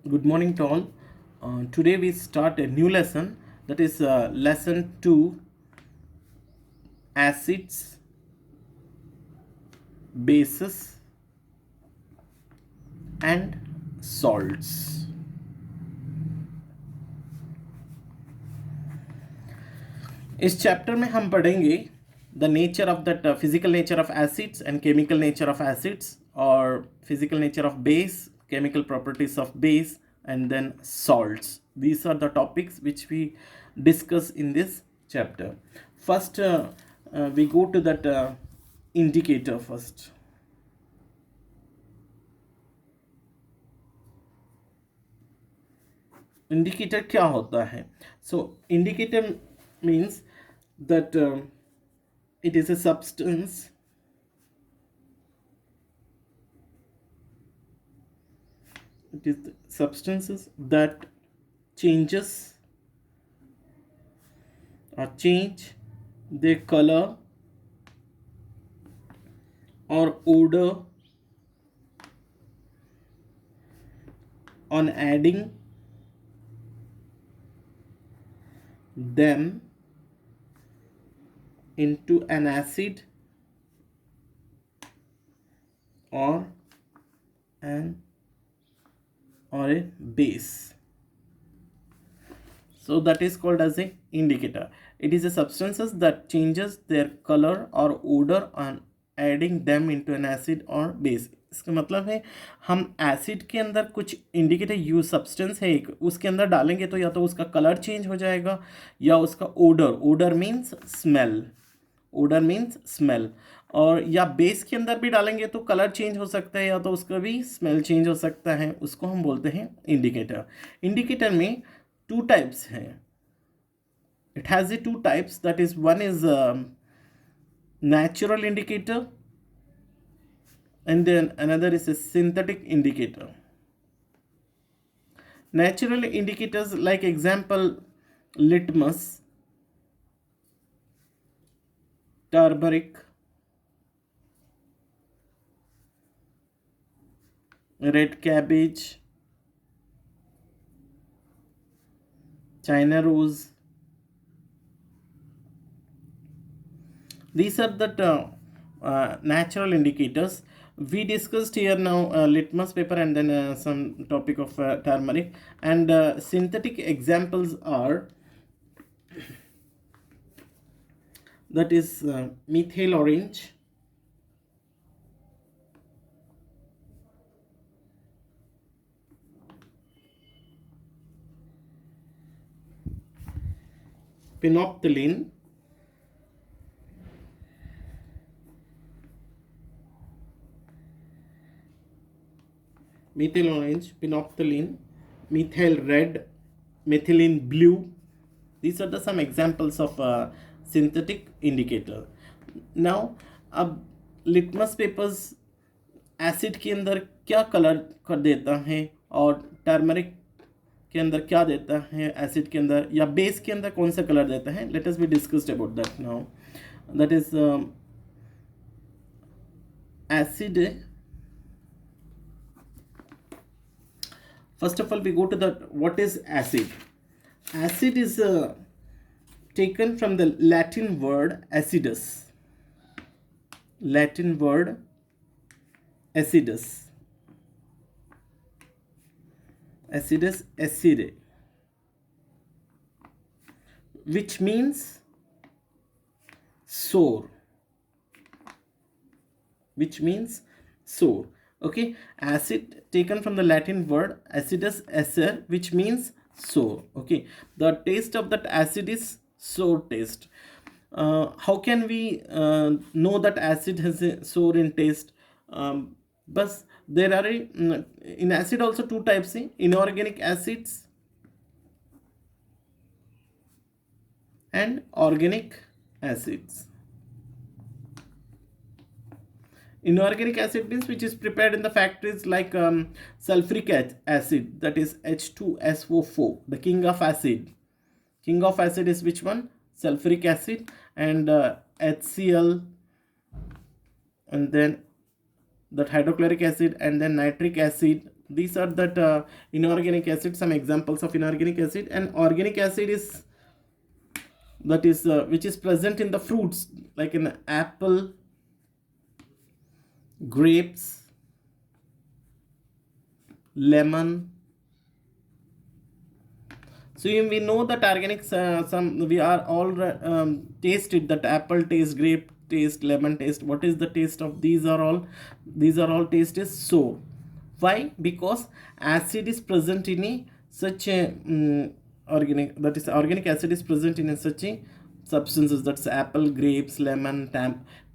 Good morning to all. Today we start a new lesson, that is lesson 2, acids, bases and salts. इस chapter में हम पढ़ेंगे the nature of that physical nature of acids and chemical nature of acids, और physical nature of base, chemical properties of base, and then salts. These are the topics which we discuss in this chapter. First, we go to that indicator first. Indicator क्या होता है? So indicator means that it is a substance it is the substances that changes or change their color or odor on adding them into an acid or a base. So that is called as a indicator. It is a substances that changes their color or odor on adding them into an acid or base. इसका मतलब है हम acid के अंदर कुछ indicator use substance है एक, उसके अंदर डालेंगे तो या तो उसका कलर चेंज हो जाएगा या उसका ओडर मीन्स स्मेल, और या बेस के अंदर भी डालेंगे तो कलर चेंज हो सकता है या तो उसका भी स्मेल चेंज हो सकता है, उसको हम बोलते हैं इंडिकेटर. इंडिकेटर में टू टाइप्स हैं. It has a two types, that is one is natural indicator and then another is a synthetic indicator. Natural indicators like example litmus, turmeric, red cabbage, China rose. These are the natural indicators. We discussed here now litmus paper and then some topic of turmeric, and synthetic examples are that is methyl orange, phenolphthalein, methyl orange, phenolphthalein, methyl red, methylene blue. These are the some examples of synthetic indicator. Now अब litmus papers acid के अंदर क्या colour कर देता है और turmeric के अंदर क्या देता है एसिड के अंदर, या बेस के अंदर कौन सा कलर देता है, let us be discussed about that now. That is acid. First of all, we go to the what is acid. Acid is taken from the Latin word acidus. Latin word acidus. Acidus, acide, which means sore. Which means sore. Okay, acid taken from the Latin word acidus acer, which means sore. Okay, the taste of that acid is sour taste. How can we know that acid has a sour in taste? But there are in acid also two types, inorganic acids and organic acids. Inorganic acid means which is prepared in the factories, like sulfuric acid, that is H2SO4, the king of acid. King of acid is which one? Sulfuric acid, and HCl, and then that hydrochloric acid, and then nitric acid, These are that inorganic acid, some examples of inorganic acid. And organic acid is that is which is present in the fruits like in apple, grapes, lemon. So we know that organics, some we are all tasted that apple taste, grape taste, lemon taste. What is the taste of these are all? These are all taste is sour. Why? Because acid is present in a such a organic, that is organic acid is present in a such a substances, that's apple, grapes, lemon,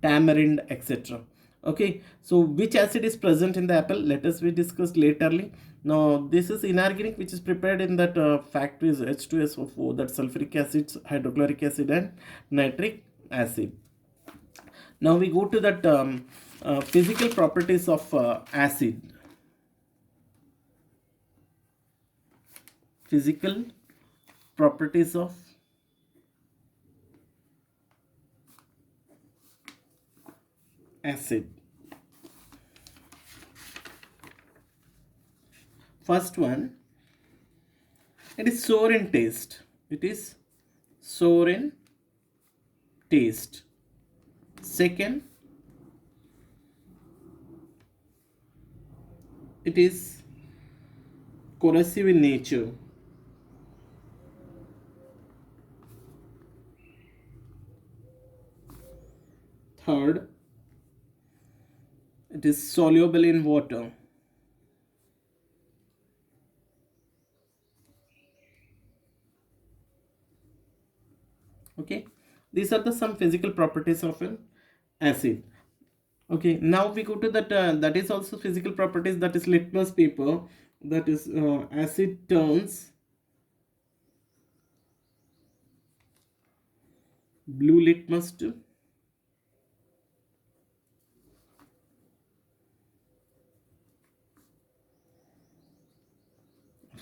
tamarind, etc. Okay, so which acid is present in the apple? Let us we discuss laterly. Now this is inorganic, which is prepared in that factories, H2SO4, that sulfuric acid, hydrochloric acid, and nitric acid. Now we go to that physical properties of acid. Physical properties of acid. First one, it is sour in taste. It is sour in taste. Second, it is corrosive in nature. Third, it is soluble in water. Okay, these are the some physical properties of an acid. Okay, now we go to that that is also physical properties, that is litmus paper. That is acid turns blue litmus to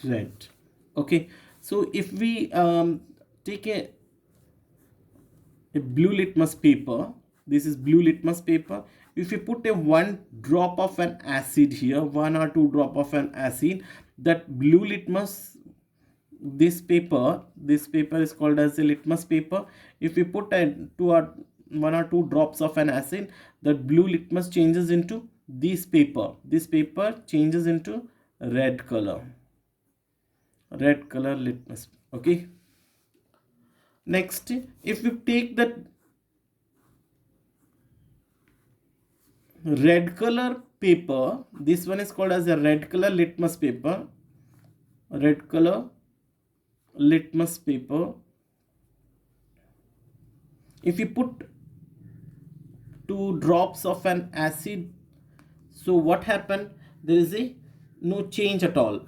red. Okay, so if we take a blue litmus paper, this is blue litmus paper. If you put a 1 drop of an acid here, 1 or 2 drop of an acid, that blue litmus, this paper is called as a litmus paper. If you put a 1 or 2 drops of an acid, that blue litmus changes into this paper changes into red color litmus. Okay, next, if we take that red color paper, this one is called as a red color litmus paper. Red color litmus paper. If you put 2 drops of an acid, so what happened? There is a no change at all.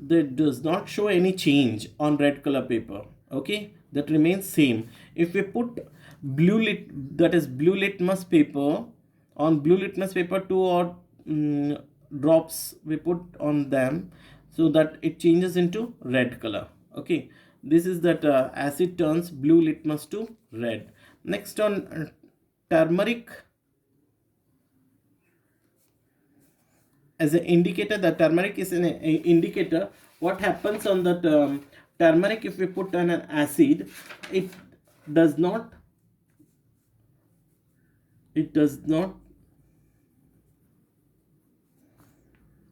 That does not show any change on red color paper. Okay, that remains same. If we put blue litmus paper, on blue litmus paper 2 or drops we put on them, so that it changes into red color. Okay, this is that acid turns blue litmus to red. Next, on turmeric as an indicator, the turmeric is an indicator. What happens on that turmeric? If we put on an acid, it does not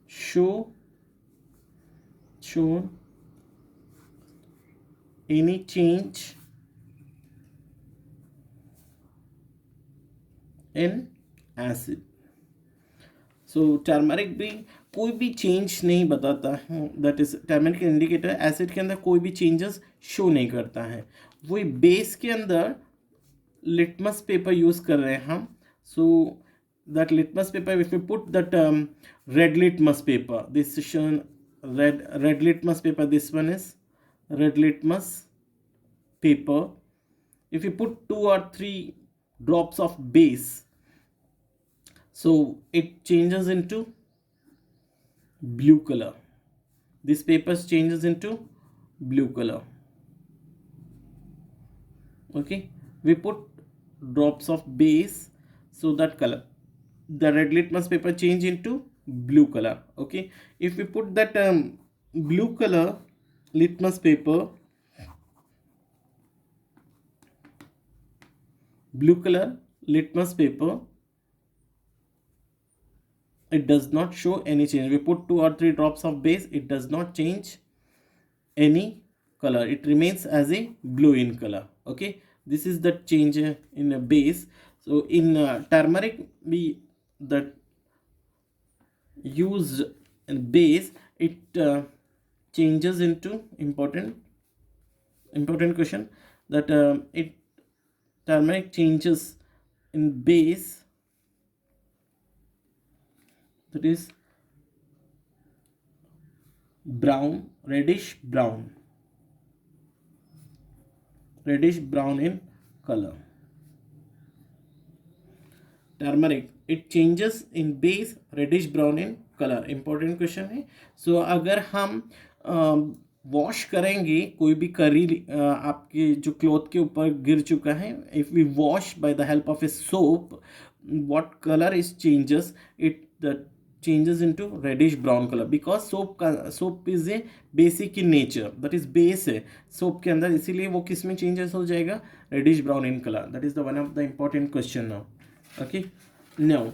show any change in acid. So turmeric भी कोई भी change नहीं बताता है, that is turmeric indicator acid के अंदर कोई भी चेंजेस शो नहीं करता है. वही बेस के अंदर लिटमस पेपर यूज़ कर रहे हैं हम. So that litmus paper, if you put that red litmus paper, this shown red litmus paper, this one is red litmus paper. If you put 2 or 3 drops of base, so it changes into blue color. This paper changes into blue color. Okay, we put drops of base, so that color, the red litmus paper change into blue color. Okay, if we put that blue color litmus paper, it does not show any change. We put 2 or 3 drops of base, it does not change any color, it remains as a blue in color. Okay, this is the change in a base. So in turmeric, we that used in base, it changes into important question, that it turmeric changes in base, that is brown, reddish brown in color. Turmeric it changes in base reddish brown in colour, important question है. So अगर हम wash करेंगे कोई भी करी आपके जो cloth के ऊपर गिर चुका है, if we wash by the help of a soap, what colour is changes, it changes into reddish brown color, because soap is a basic in nature, that is base है soap के अंदर, इसीलिए वो किस में changes हो जाएगा, reddish brown in color. That is the one of the important question now. Okay, now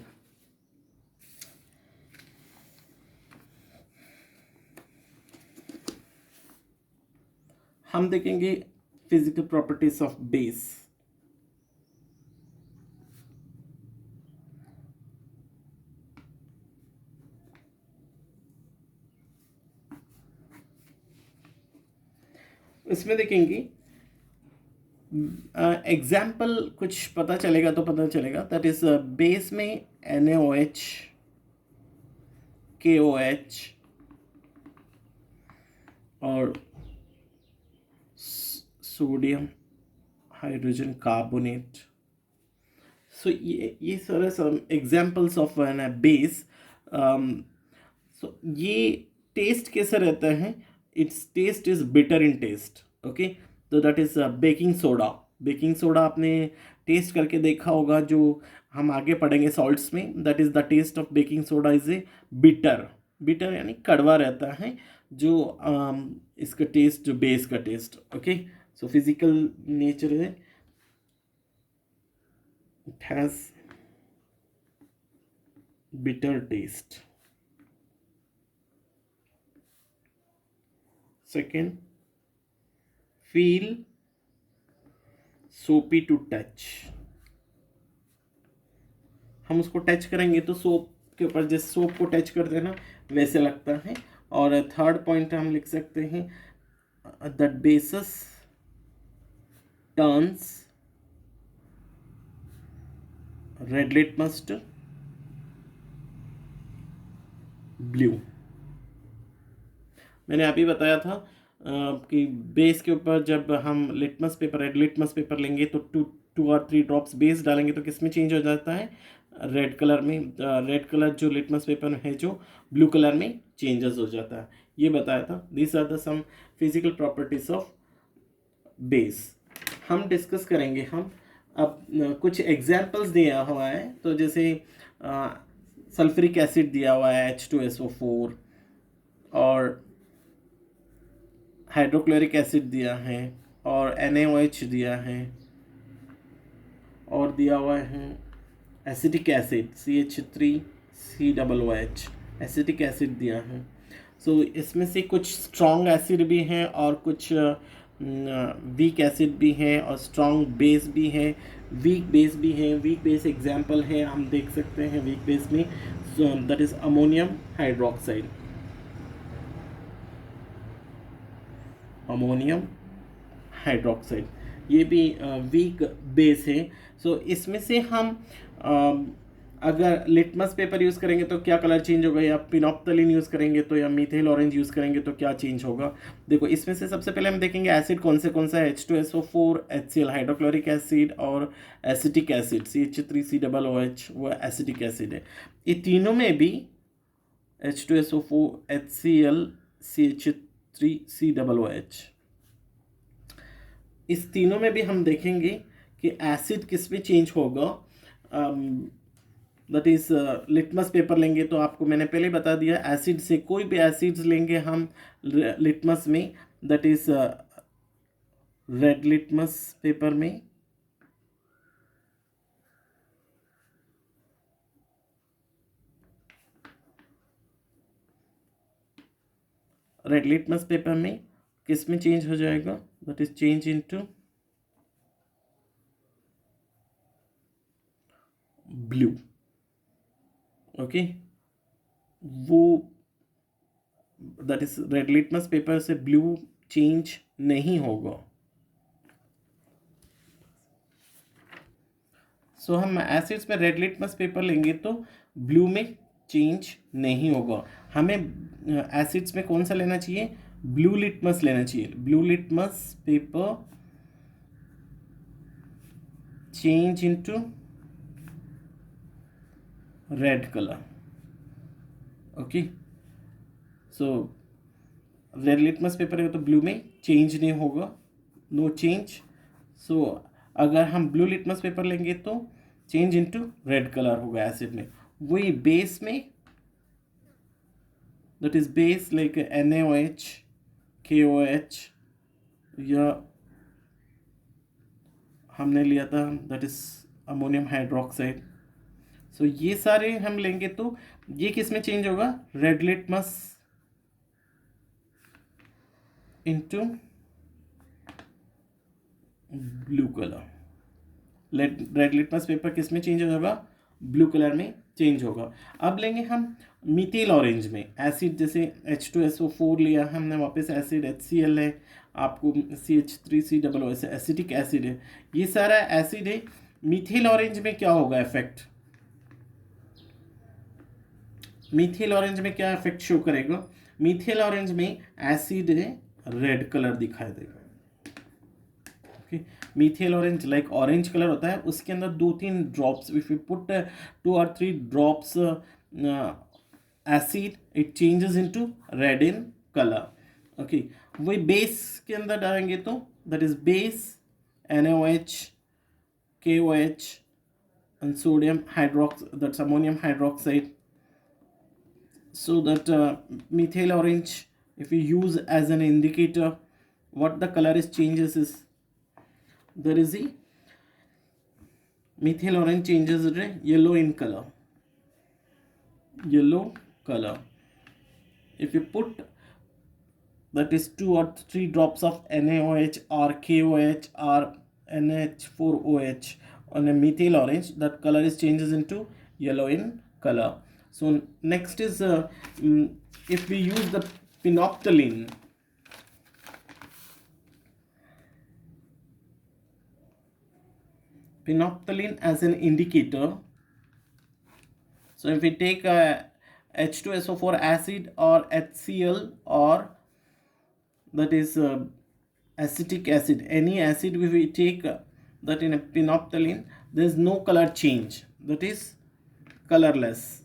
हम देखेंगे physical properties of base. इसमें देखेंगे एग्जाम्पल कुछ पता चलेगा तो पता चलेगा, दैट इज बेस में NaOH, KOH और सोडियम हाइड्रोजन कार्बोनेट. सो ये सारे सब एग्जाम्पल्स ऑफ बेस. सो ये टेस्ट कैसा रहता है, it's taste is bitter in taste. Okay, तो दैट इज बेकिंग सोडा आपने टेस्ट करके देखा होगा, जो हम आगे पढ़ेंगे सॉल्ट्स में. That is the taste of baking soda is a bitter यानी कड़वा रहता है, जो इसका टेस्ट, जो बेस का test. Okay, so physical nature है, it has bitter taste. Second, feel soapy to touch. हम उसको टच करेंगे तो सोप के ऊपर जैसे सोप को टच करते हैं ना, वैसे लगता है. और थर्ड पॉइंट हम लिख सकते हैं, that bases turns red litmus to blue. मैंने अभी बताया था कि बेस के ऊपर जब हम litmus paper, red litmus paper लेंगे तो 2 और 3 ड्रॉप्स बेस डालेंगे तो किस में चेंज हो जाता है, रेड कलर में. रेड कलर जो लिटमस पेपर में है, जो ब्लू कलर में चेंजेस हो जाता है, ये बताया था. This are the some physical properties of base. हम डिस्कस करेंगे. हम अब कुछ एग्जाम्पल्स दिया हुआ है, तो जैसे सल्फ्यूरिक एसिड दिया हुआ है H2SO4, और हाइड्रोक्लोरिक एसिड दिया है, और NaOH दिया है, और दिया हुआ है acetic acid CH3COOH, acetic acid दिया है. सो इसमें से कुछ स्ट्रॉन्ग एसिड भी हैं और कुछ वीक एसिड भी हैं, और स्ट्रॉन्ग बेस भी है, वीक बेस भी है. वीक बेस एग्जांपल है, हम देख सकते हैं वीक बेस में, दैट इज अमोनियम हाइड्रोक्साइड. ये भी वीक बेस है. सो इसमें से हम अगर लिटमस पेपर यूज़ करेंगे तो क्या कलर चेंज होगा, या पिनोप्थलीन यूज़ करेंगे तो, या मीथेल ऑरेंज यूज़ करेंगे तो क्या चेंज होगा. देखो, इसमें से सबसे पहले हम देखेंगे एसिड कौन सा है. H2SO4, HCl हाइड्रोक्लोरिक एसिड, और एसिटिक एसिड CH3COOH, वो एसिटिक एसिड है. ये तीनों में भी H2SO4, HCl, CH3COOH, इस तीनों में भी हम देखेंगे कि एसिड किस में चेंज होगा. दैट इज लिटमस पेपर लेंगे तो आपको मैंने पहले बता दिया, एसिड से कोई भी एसिड्स लेंगे हम लिटमस में, that is red litmus paper में, रेड लिटमस पेपर में किस में चेंज हो जाएगा, that is change into blue. Okay, वो that is red litmus paper से ब्लू चेंज नहीं होगा। सो हम एसिड्स में रेड लिटमस पेपर लेंगे तो ब्लू में चेंज नहीं होगा। हमें एसिड्स में कौन सा लेना चाहिए, ब्लू लिटमस लेना चाहिए। Blue litmus paper change into red colour. Okay, so red litmus paper है तो ब्लू में चेंज नहीं होगा, नो चेंज। सो अगर हम ब्लू लिटमस पेपर लेंगे तो चेंज इनटू रेड कलर होगा एसिड में। वही बेस में, that is base like NaOH, KOH, या हमने लिया था दैट इज अमोनियम हाइड्रोक्साइड। सो ये सारे हम लेंगे तो ये किस में चेंज होगा, red litmus into blue colour. Red litmus paper किस में चेंज होगा, ब्लू कलर में चेंज होगा। अब लेंगे हम मीथिल ऑरेंज में एसिड, जैसे H2SO4 लिया हमने, वापस एसिड HCl है, आपको CH3COO एसिटिक एसिड है, ये सारा एसिड है। मीथिल ऑरेंज में क्या होगा इफेक्ट, मीथिल ऑरेंज में क्या इफेक्ट शो करेगा, मीथिल ऑरेंज में एसिड है रेड कलर दिखाई देगा। मीथिल ऑरेंज लाइक ऑरेंज कलर होता है, उसके अंदर 2-3 drops, if you put 2 or 3 drops acid, it changes into red in colour. Okay, वही बेस के अंदर डालेंगे तो that is base NaOH, KOH and sodium hydrox, that's ammonium hydroxide. So that methyl orange, if you use as an indicator, what the color is changes is, there is a methyl orange changes yellow in color, yellow color. If you put that is 2 or 3 drops of NaOH or KOH or NH4OH on a methyl orange, that color is changes into yellow in color. So next is if we use the phenolphthalein, phenolphthalein as an indicator. So if we take H2SO4 acid or HCl, or that is acetic acid, any acid if we take that in a phenolphthalein, there is no color change, that is colorless.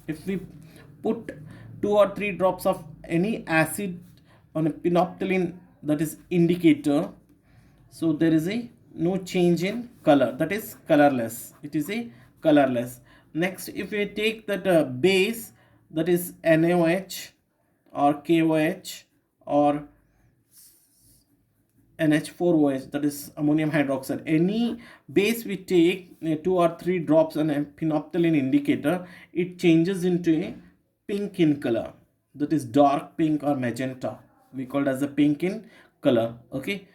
If we put 2 or 3 drops of any acid on a phenolphthalein, that is indicator, so there is a no change in color, that is colorless, it is a colorless. Next, if we take that base, that is NaOH or KOH or NH4OH, that is ammonium hydroxide, any base we take 2 or 3 drops on a phenolphthalein indicator, it changes into a pink in color, that is dark pink or magenta, we call it as a pink in color. Okay,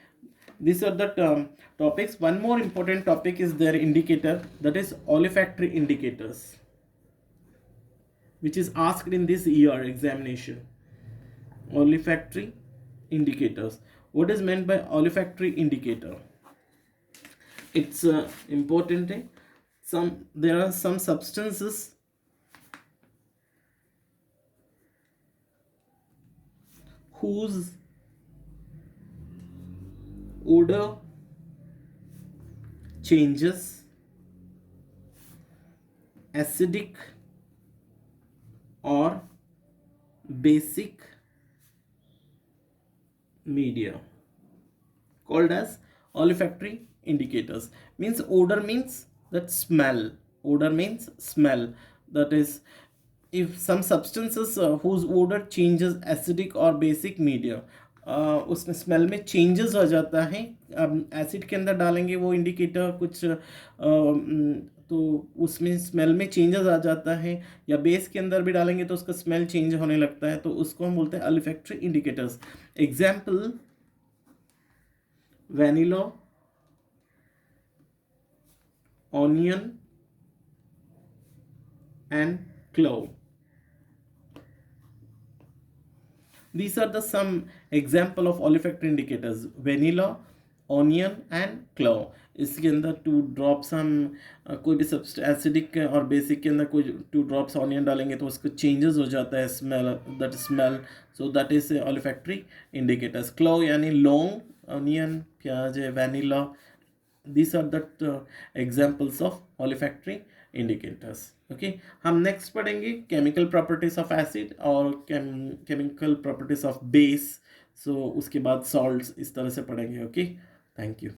these are the topics. One more important topic is their indicator, that is olfactory indicators, which is asked in this year examination. Olfactory indicators. What is meant by olfactory indicator? It's important. There are some substances whose odor changes acidic or basic media, called as olfactory indicators. Means odor means that smell, Odor means smell. That is, if some substances whose odor changes acidic or basic media, उसमें smell में changes हो जाता है. अब acid के अंदर डालेंगे वो इंडिकेटर कुछ तो उसमें स्मेल में चेंजेस आ जाता है, या बेस के अंदर भी डालेंगे तो उसका स्मेल चेंज होने लगता है, तो उसको हम बोलते हैं olfactory indicators. Example, vanilla, onion and clove. These are the some example of olfactory indicators: vanilla, onion and clove. इसके अंदर 2 ड्रॉप्स हम कोई भी एसिडिक और बेसिक के अंदर कोई 2 ड्रॉप्स ऑनियन डालेंगे तो उसको चेंजेस हो जाता है smell, that smell. So that is olfactory indicators. Clove यानी लौंग, ऑनियन प्याज है, vanilla. These are the examples of olfactory indicators. Okay, हम नेक्स्ट पढ़ेंगे केमिकल प्रॉपर्टीज ऑफ एसिड और केमिकल प्रॉपर्टीज ऑफ बेस. सो उसके बाद सॉल्ट्स इस तरह से पढ़ेंगे. Okay, thank you.